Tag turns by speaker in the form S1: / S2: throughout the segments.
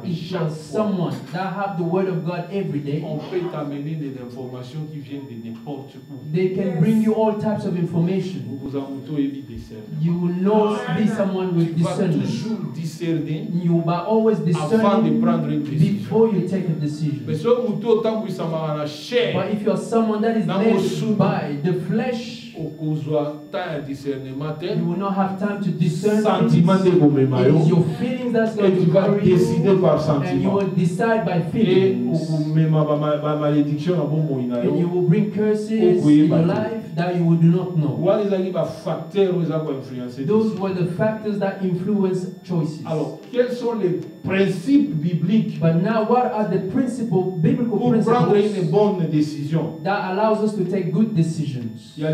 S1: If you're someone that have the word of God every day,
S2: on peut t'amener des informations qui viennent de n'importe où.
S1: they can bring you all types of information. You will know, be someone with
S2: Tu vas
S1: discernment.
S2: toujours discerner
S1: You will always
S2: avant de
S1: discern
S2: prendre une décision.
S1: before you take a decision.
S2: Mais ce mouton, tant que ça m'a la chair,
S1: But if you're someone that is led by the flesh,
S2: au causeur, tant discernement,
S1: you will not have time to discern
S2: sentiment
S1: things.
S2: de
S1: It is your feelings that's going
S2: et tu
S1: to
S2: vas
S1: carry
S2: décider
S1: you,
S2: par
S1: and you
S2: sentiment.
S1: will decide by
S2: Et
S1: feelings.
S2: même ma malédiction à bon moyen.
S1: And you will bring curses in your life that you will do not know. Those were the factors that influence choices.
S2: Alors, quels sont les principes bibliques
S1: But now, what are the biblical
S2: pour prendre une
S1: principles
S2: bonne décision?
S1: that allows us to take good decisions?
S2: Il y a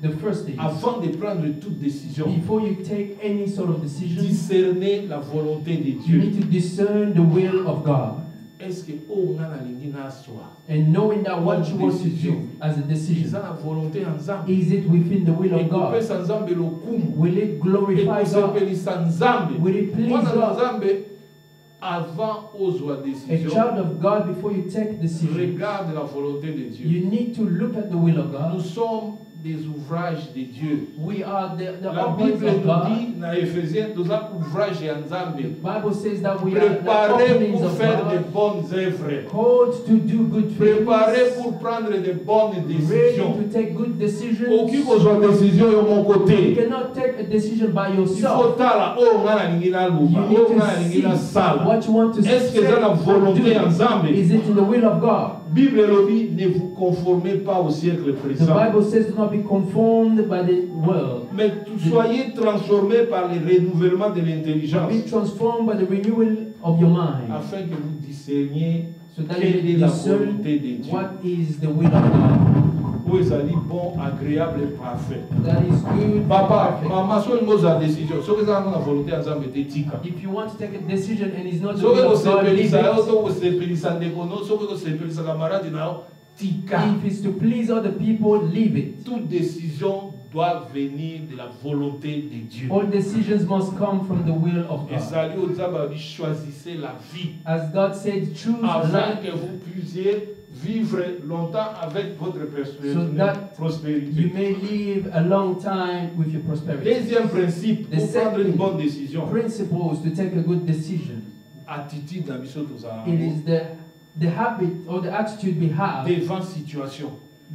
S1: The first thing,
S2: avant de prendre toute décision,
S1: before you take any sort of decision,
S2: discerner la volonté de
S1: you
S2: Dieu.
S1: need to discern the will of God.
S2: Est-ce que on a la ligne à soi?
S1: And knowing that what you want to do as a
S2: Ils
S1: decision,
S2: ont la volonté ensemble.
S1: is it within the will
S2: Et
S1: of
S2: qu'on peut
S1: God?
S2: ensemble le coup.
S1: Will it
S2: Et
S1: glorify
S2: qu'on
S1: God?
S2: s'appelle ensemble.
S1: Will it please
S2: Moi,
S1: God?
S2: ensemble, avant aux
S1: A
S2: décision,
S1: child of God, before you take decision,
S2: regarde la volonté de Dieu.
S1: you need to look at the will of
S2: Nous
S1: God.
S2: sommes des ouvrages de Dieu.
S1: We are the
S2: La
S1: organs
S2: Bible
S1: of
S2: nous
S1: God.
S2: dit dans Éphésiens, nous avons ouvrage
S1: The
S2: ensemble.
S1: Bible says that we are the
S2: Préparés
S1: openings
S2: pour
S1: of
S2: faire de
S1: God,
S2: bonnes œuvres.
S1: called to do good
S2: Préparés
S1: things,
S2: pour prendre de bonnes
S1: ready
S2: décisions.
S1: to take good decisions.
S2: Aucune chose décision de mon
S1: You
S2: côté.
S1: cannot take a decision by
S2: Il faut
S1: yourself.
S2: tala oh on a la ligne na
S1: You
S2: luba,
S1: need
S2: oh on a
S1: to
S2: la ligne na
S1: see
S2: sala.
S1: what you want to
S2: Est-ce que
S1: say
S2: c'est la
S1: or
S2: volonté
S1: do.
S2: ensemble?
S1: Is it in the will of God?
S2: Bible lobby, ne vous conformez pas au siècle
S1: The
S2: présent.
S1: Bible says do not be conformed by the world.
S2: Mais soyez transformés par le renouvellement de l'intelligence,
S1: Be transformed by the renewal of your mind,
S2: afin que vous discerniez
S1: so that
S2: quelle est
S1: you
S2: la
S1: discern
S2: volonté de Dieu.
S1: what is the will of God.
S2: Où est allé bon, agréable et parfait.
S1: That is good.
S2: Papa,
S1: and perfect.
S2: maman, soit une chose à décision. Ce que ça a la volonté ensemble est éthique.
S1: If you want to take a decision and it's not the
S2: Ce que
S1: will
S2: vous
S1: of God, leave
S2: s'appelez ça,
S1: it.
S2: ce que vous s'appelez ça, ce que vous s'appelez ça, camarade, tika.
S1: If it's to please other people, leave it.
S2: Toute décision doit venir de la volonté de Dieu.
S1: All decisions must come from the will of
S2: Et
S1: God.
S2: ça lui dit, choisissez la vie
S1: As God said, choose
S2: afin
S1: life
S2: que vous puissiez vivre longtemps avec votre
S1: so that you
S2: prospérité.
S1: may live a long time with your prosperity.
S2: Deuxième principe,
S1: The
S2: pour prendre une
S1: second
S2: bonne décision,
S1: principles to take a good decision.
S2: attitude dans mission tous
S1: It is the habit or the attitude we have
S2: devant situation.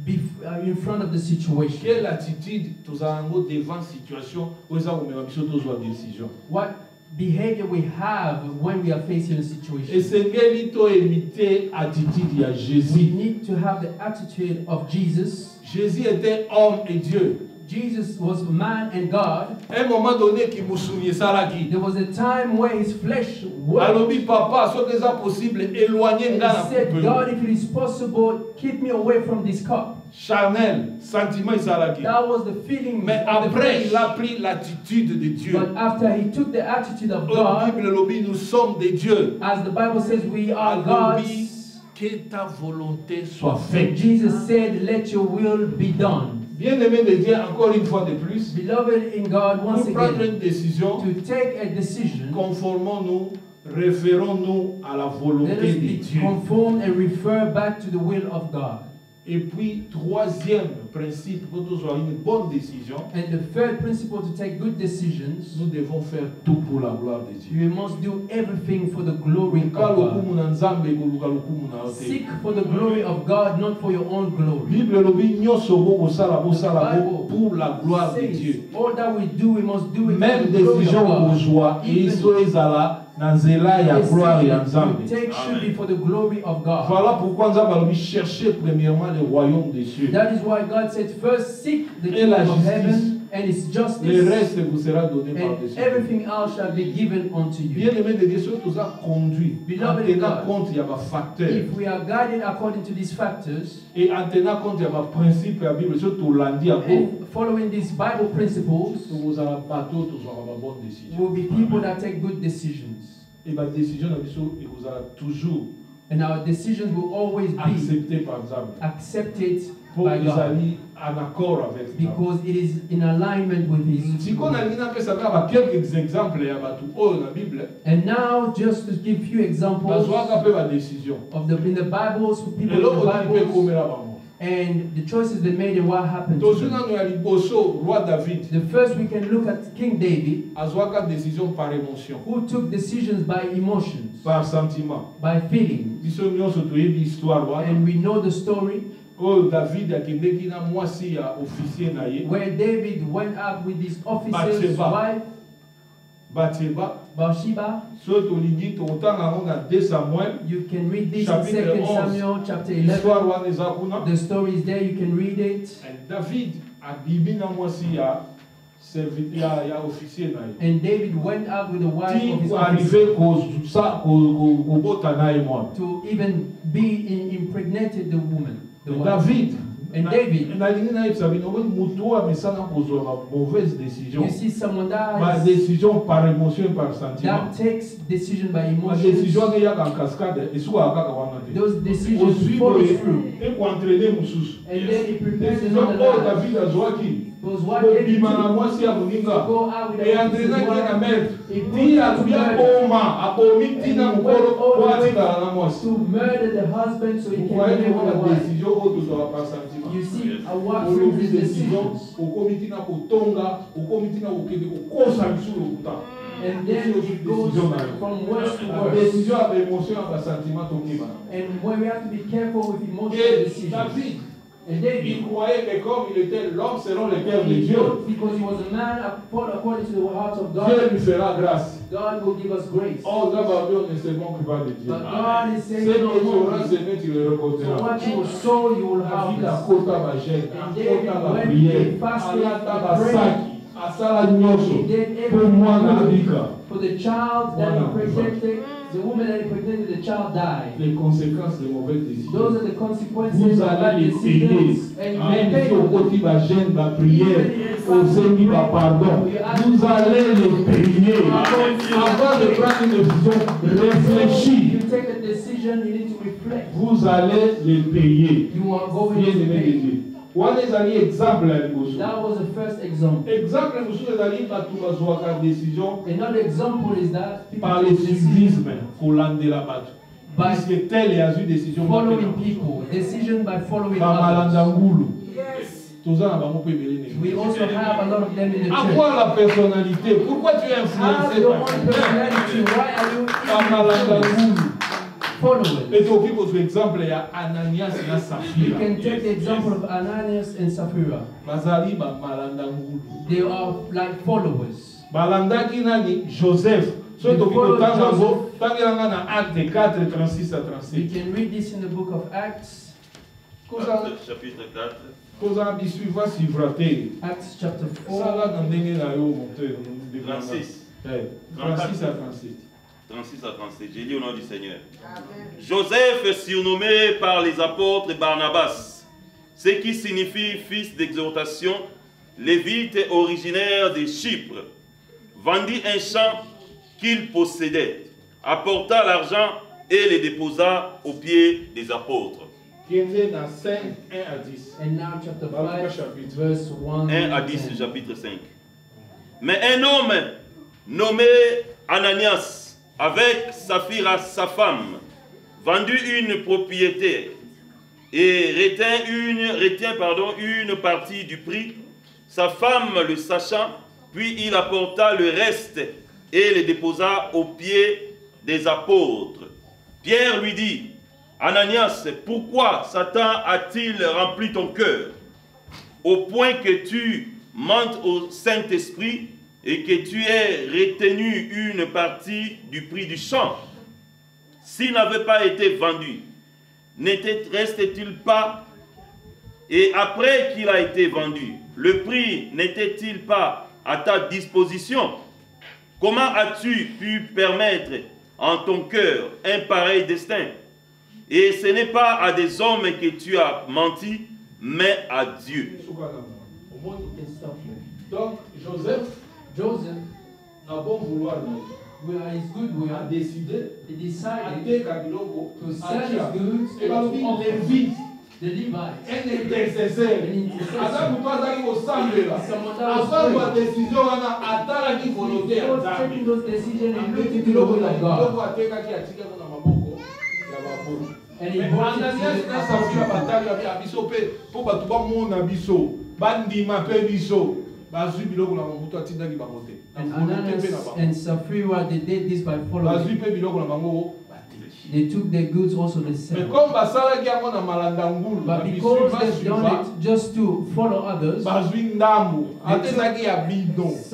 S1: in front of the situation.
S2: Quelle attitude tous devant situation où ça vous met mission tous décision.
S1: What behavior we have when we are facing a
S2: Et
S1: situation.
S2: c'est quelle imiter attitude à
S1: We
S2: Jésus.
S1: need to have the attitude of Jesus.
S2: Jésus était homme et Dieu.
S1: Jesus was man and God.
S2: À un moment donné, qui me souvient ça là qui.
S1: There was a time where his flesh worked.
S2: Alors, papa, ce que c'est possible, éloignez
S1: He
S2: dans
S1: said,
S2: la
S1: God, if it is possible, keep me away from this cup.
S2: charnel, sentiment ça là qui.
S1: That was the feeling
S2: Mais
S1: of the
S2: après,
S1: flesh.
S2: il a pris l'attitude de Dieu.
S1: But after he took the attitude of
S2: Au
S1: God,
S2: Bible, lobby, nous sommes des dieux.
S1: as the Bible says, we are
S2: Alors,
S1: gods.
S2: que ta volonté soit faite.
S1: Jesus said, let your will be done.
S2: Bien-aimé de Dieu, encore une fois de plus,
S1: Beloved in God, once
S2: pour prendre
S1: again,
S2: une décision,
S1: to take a decision,
S2: conformons-nous, référons-nous à la
S1: let
S2: volonté
S1: us
S2: de
S1: be
S2: Dieu.
S1: conformed and refer back to the will of God.
S2: Et puis, troisième principe, pour que ce soit une bonne décision,
S1: And the third principle to take good decisions,
S2: nous devons faire tout pour la gloire de Dieu.
S1: you must do everything for the glory of God. Seek for the glory of God, not for your own glory.
S2: Bible lobi nyonso bosala pour la gloire de
S1: Says,
S2: Dieu.
S1: all that we do, we must do it
S2: Même
S1: for the glory of
S2: décision
S1: God.
S2: kozwa
S1: Even
S2: eso ezala na nzela ya gloire ya
S1: decision
S2: Nzambe.
S1: you take should be for the glory of God.
S2: Voilà pourquoi Nzambe alobi chercher premièrement le royaume des cieux.
S1: That is why God said, first seek the
S2: Et la
S1: kingdom of
S2: justice.
S1: heaven and its
S2: Le
S1: justice,
S2: reste vous sera donné
S1: and
S2: par-dessus.
S1: everything else shall be given unto you.
S2: Bien-aimé de Dieu, ceux qui nous ont conduit, en
S1: Beloved
S2: tenant
S1: God,
S2: compte, il y a des facteurs.
S1: If we are guided according to these factors,
S2: Et en tenant compte, il y a des principes de la Bible, ceux qui l'ont dit à vous.
S1: and following these Bible principles,
S2: Vous avez bateau, vous avez une bonne décision.
S1: will be people that take good decisions.
S2: Et ma décision, et vous avez toujours
S1: And our decisions will always be
S2: acceptés par Nzambe.
S1: accepted
S2: Pour
S1: by
S2: qu'ils
S1: God.
S2: soient en accord avec Nzambe.
S1: Because it is in alignment with His
S2: Si on
S1: will.
S2: a quelques exemples il y a dans la Bible,
S1: And now, just to give few examples
S2: décision.
S1: in the Bibles, for people
S2: Et
S1: in
S2: l'autre
S1: the
S2: dit peut
S1: Bibles,
S2: combien là-bas.
S1: and the choices they made and what happened to them.
S2: Roi David.
S1: The first we can look at King David,
S2: a décision par émotion,
S1: who took decisions by emotions,
S2: par sentiment.
S1: by feelings. And we know the story
S2: David a qui na moisi a officier na ye.
S1: where David went out with his officer's wife, Bathsheba.
S2: So to ligi to otanga na 2 Samuel.
S1: You can read this in
S2: Chapitre
S1: 2 Samuel chapter 11. The story is there, you can read it.
S2: And David a bibi na moisi a serviteur ya officier na ye.
S1: And David went out with the wife of his
S2: arriver
S1: officer
S2: to
S1: even be impregnated the woman. The wife.
S2: David.
S1: And David, you see someone that
S2: décision par émotion par sentiment.
S1: takes decision by
S2: La décision
S1: emotions.
S2: qu'il y a en cascade, et soit
S1: Those decisions follow through.
S2: et pour entraîner Moussous.
S1: And then he prepares
S2: Décision
S1: another
S2: pour
S1: life.
S2: David a Joachim.
S1: Because what David
S2: Bima
S1: did,
S2: na mwasi ya
S1: to
S2: muninga.
S1: go out with
S2: Et
S1: the
S2: entraîner qui est na maître.
S1: he
S2: Ti a
S1: put
S2: bien
S1: to
S2: boma, a bomi tina mukolo, pour atika na mwasi.
S1: murder the husband so he
S2: Vous
S1: can
S2: voyez
S1: marry
S2: comment
S1: the
S2: la
S1: wife.
S2: décision autour par sentiment.
S1: You see, what
S2: Au
S1: brings
S2: lieu
S1: these
S2: de décision,
S1: decisions.
S2: au comité na kotonga, au comité na kokende kokosa biso lokuta.
S1: And then it goes from worse to
S2: La
S1: worse.
S2: décision avec émotion avec sentiment tokima.
S1: And where we have to be careful with emotional
S2: Et
S1: decisions.
S2: David,
S1: And David,
S2: il croyait que comme il était l'homme selon le cœur de
S1: he
S2: Dieu,
S1: wrote because he was a man according to the heart of
S2: Dieu
S1: God,
S2: lui fera grâce.
S1: God will give us grace.
S2: Oh, d'abord, on ne se manque pas de Dieu.
S1: But God is
S2: Ce
S1: saying
S2: que
S1: no
S2: tu
S1: more.
S2: auras semé, tu le
S1: So
S2: récolteras.
S1: what you sow, you will
S2: La vie
S1: harvest.
S2: d'Akota va gêner,
S1: And David,
S2: Akota va
S1: when
S2: prière,
S1: he fasted
S2: Alata
S1: and
S2: va
S1: prayed,
S2: saki, Asala nyonso,
S1: he did
S2: pour moi na
S1: everything
S2: Afrika.
S1: for the child that
S2: Voilà.
S1: impregnated, the woman that impregnated the child died.
S2: Les conséquences de mauvaises décisions.
S1: Those are the consequences
S2: Vous
S1: of bad
S2: allez les payer.
S1: decisions. And you
S2: Même
S1: pay
S2: si au
S1: them.
S2: côté va gêne, va prière, au Seigneur va pardon, vous allez les payer. Avant de prendre une décision, réfléchis.
S1: You take a decision, you need to reflect.
S2: Vous allez les payer.
S1: You are going
S2: Bien
S1: to
S2: aimé de
S1: pay.
S2: Dieu. Wana ezali exemple ya liboso.
S1: That was the first example.
S2: Exemple mosusu ezali bato bazwaka décision
S1: Another example is that people
S2: par le
S1: take decisions
S2: civisme kolandela bato.
S1: by
S2: Puisque tel azwi décision
S1: following people. Decision by following
S2: bamalanda
S1: others.
S2: ngulu. Toza na bango mpe ebele nini.
S1: We also have a lot of them in the church.
S2: Avoir la personnalité. Pourquoi tu es
S1: Have
S2: influencé
S1: your
S2: par
S1: own
S2: quelqu'un?
S1: personality. Why are you
S2: Bamalanda ngulu.
S1: followers?
S2: Et toki kozwa exemple ya Ananias na
S1: You
S2: Safira.
S1: can take the example of Ananias and Sapphira.
S2: Bazali bamalanda ngulu.
S1: They are like followers.
S2: Balandaki nani Joseph. So
S1: They
S2: toki
S1: followed
S2: kotanga
S1: Joseph.
S2: ngo tangelanga na Acte 4 36 à
S1: We
S2: 37.
S1: can read this in the book of Acts.
S3: Actes chapitre 4.
S2: Koza bisuiva sivraté.
S1: Acts chapter 4.
S2: Sala na ndenge na yo monteur.
S3: 36.
S2: 36 à 37.
S3: 36 à 37. J'ai lu au nom du Seigneur. Joseph, surnommé par les apôtres Barnabas, ce qui signifie fils d'exhortation, lévite originaire de Chypre, vendit un champ qu'il possédait, apporta l'argent et le déposa aux pieds des apôtres.
S2: Qui est dans 5, 1 à 10.
S1: And now chapter
S2: Dans
S1: 5,
S2: chapitre.
S1: verse 1
S3: 1 à
S1: to
S3: 10,
S1: 10.
S3: chapitre 5. Mais un homme nommé Ananias, avec Saphira, sa femme, vendit une propriété et retint une partie du prix. Sa femme le sachant, puis il apporta le reste et le déposa aux pieds des apôtres. Pierre lui dit, Ananias, pourquoi Satan a-t-il rempli ton cœur au point que tu mentes au Saint-Esprit et que tu aies retenu une partie du prix du champ? S'il n'avait pas été vendu, restait-il pas? Et après qu'il a été vendu, le prix n'était-il pas à ta disposition? Comment as-tu pu permettre en ton cœur un pareil destin? Et ce n'est pas à des hommes que tu as menti, mais à Dieu.
S1: You can stop here.
S2: Donc, Joseph,
S1: Joseph,
S2: n'a bon vouloir.
S1: his goodwill,
S2: a décidé
S1: he decided
S2: ateka biloko
S1: to sell his
S2: atia
S1: goods
S2: et balobi
S1: and to offer
S2: Lévite
S1: the Levites.
S2: un intercesseur aza moto azalaki kosambela afazwa décision wana atalaki volonté ya Nzambe ameki biloko na biloko atekaki atikaki na maboko ya baboyi. Ananias na Safira batali ya biso mpe mpo bato bamona biso bandima mpe biso bazwi biloko na mobutu atindaki bango te.
S1: And Ananias and Sapphira, they did this by following.
S2: Bazwi mpe biloko na bango.
S1: They took their goods also the same.
S2: But
S1: because they've done it just to follow others, some of the goods,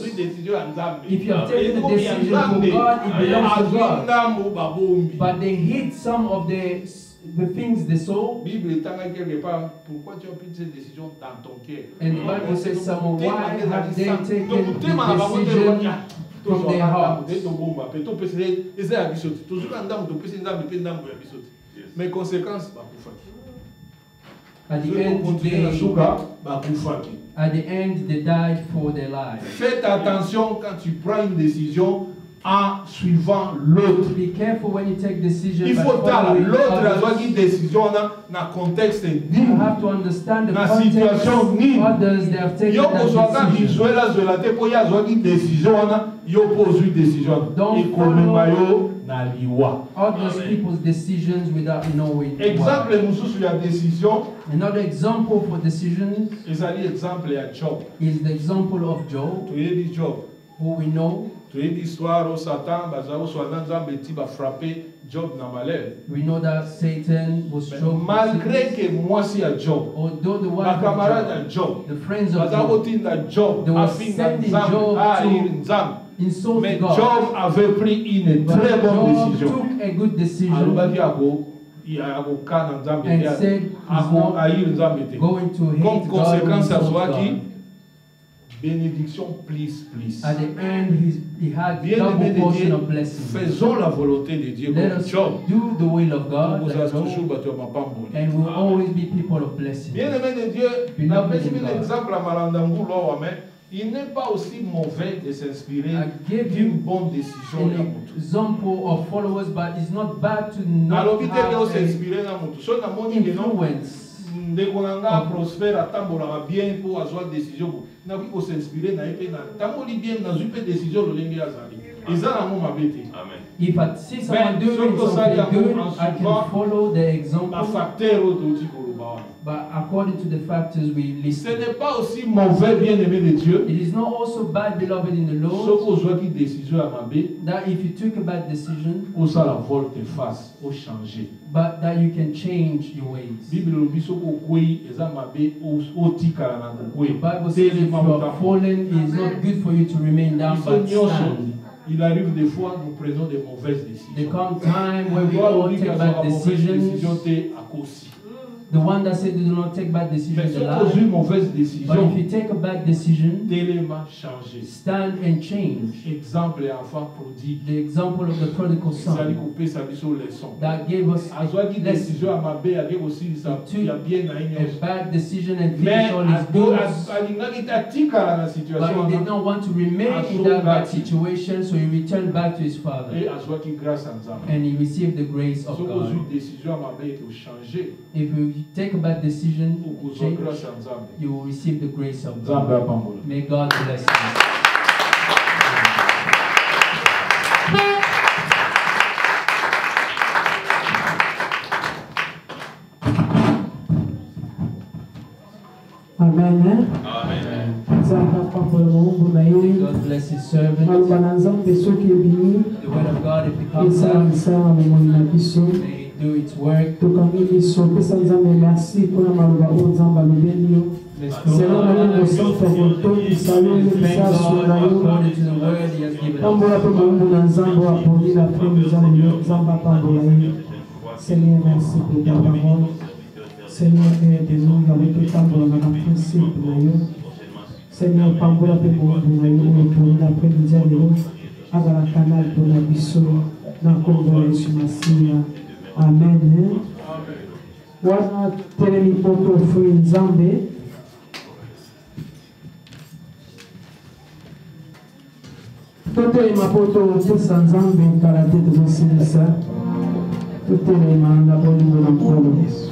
S1: if you have taken the decision for God, it belongs to God. But they hid some of the things they saw. And the Bible says, why have they taken the decision from their hearts? At the end, they died for their lives.
S2: Faites attention quand tu prends une décision en suivant l'autre.
S1: Be careful when you take decisions.
S2: Il faut voir l'autre a une décision dans le contexte.
S1: You have to understand the context. Others, they have taken that decision. Don't follow other people's decisions without knowing why. Another example for decisions is the example of Job, who we know. We know that Satan was Job. Although the wife of Job, the friends of Job, they were sending Job to insult God.
S2: Job avait pris une très bonne décision.
S1: Job took a good decision and said he's not going to hate God or insult God.
S2: Bénédiction plus.
S1: At the end, he had double portion of blessing.
S2: Faisons la volonté de Dieu.
S1: Let us do the will of God, and we'll always be people of blessing.
S2: Bien-aimé de Dieu, l'exemple à Malandangou, il n'est pas aussi mauvais de s'inspirer d'une bonne décision.
S1: An example of followers, but it's not bad to not have influence.
S2: Prospère atambolaka bien pour avoir décision na ko s'inspirer na epena tamboli bien na zupe décision lo lengi azali ezala mo mabete. Amen.
S1: If I see someone doing something good, I can follow the example. But according to the factors we list,
S2: ce n'est pas aussi mauvais, bien-aimé de Dieu.
S1: It is not also bad, beloved in the Lord, that if you took a bad decision, but that you can change your ways. The Bible says if you are fallen, it is not good for you to remain down, but stand.
S2: Il arrive des fois, nous prenons des mauvaises décisions.
S1: There comes time when we all take bad decisions. The one that said do not take bad decisions alive. But if you take a bad decision, stand and change. The example of the prodigal son that gave us a bad decision and finished all his goods. But he did not want to remain in that bad situation, so he returned back to his father. And he received the grace of God. If you take a bad decision, change, you will receive the grace of God. May God bless you.
S4: Amen.
S1: God bless his servant. The word of God, if it comes out, may it do its work. Let's go. Thank God according to the word he has given us.
S4: Seigneur, merci pour ta parole. Seigneur, aide-nous avec le temps dans la principe. Seigneur, pambola pe bongo na yo pour l'après-midi à l'eau avec la canal pour la biso na Congo Yesu Masia. Amen. Wana telemi poto fui Nzambe. Tote mapoto pesa nzambe nkalate tozosilisa. Tote maanda bolingo na mkono Yesu.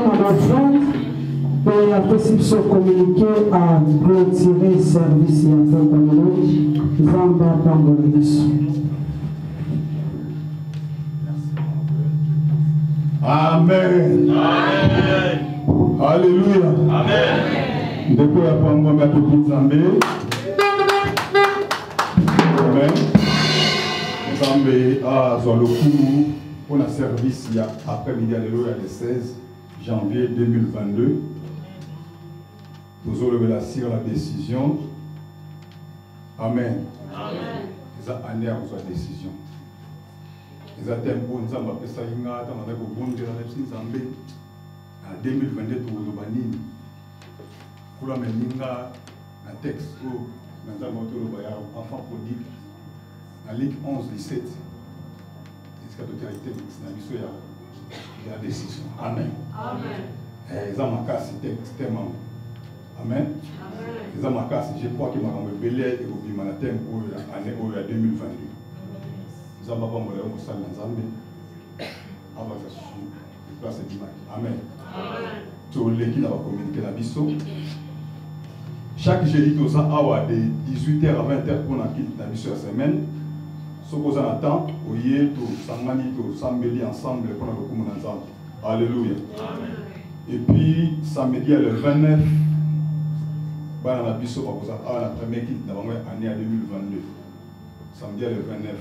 S4: ma offrande et après s'ils sont communiqués à clôturer le service et à faire comme nous, Zamba Pambolis.
S5: Amen.
S3: Amen.
S5: Alléluia.
S3: Amen.
S5: Depuis la pandémie, à tout Zambé. Amen. Zambé a Zoloku pour le service il y a après-midi, alléluia, le 16 janvier 2022. Nous avons levé la décision. Amen.
S3: Amen.
S5: Ils ont année à votre décision. Ils ont tempo, nous avons appelé ça Inga, nous avons bon Dieu, nous avons en 2022, nous avons banni. Pour la meninga, un texte où nous avons un enfant prodigue, en Ligue 11, 17. C'est la totalité de la décision. Amen. Amen. Ils ont marqué ce thème. Amen. Ils ont marqué, je crois que je vais belé et vous bimana thème pour l'année 2022. Ils ont marqué mon salle dans Zambie. Avant que ça se place dimanche. Amen. Tout l'équipe va communiquer la biso. Chaque jeudi, nous avons de 18h à 20h pour la biso la semaine. Ce qu'on attend, au yé, tout sangani, tout sambeli ensemble pour le commun ensemble. Alléluia. Et puis, samedi le 29, on a la première équipe d'avant année 2022. Samedi le 29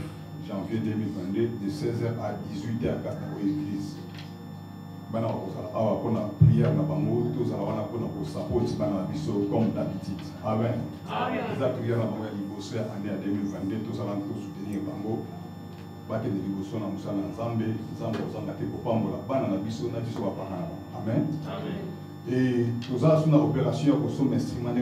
S5: janvier 2022, de 16h à 18h à l'église. On a prière, comme d'habitude. Amen. Les prières année 2022, tous allons soutenir Bango. Amen. Et nous avons une opération pour son instrument de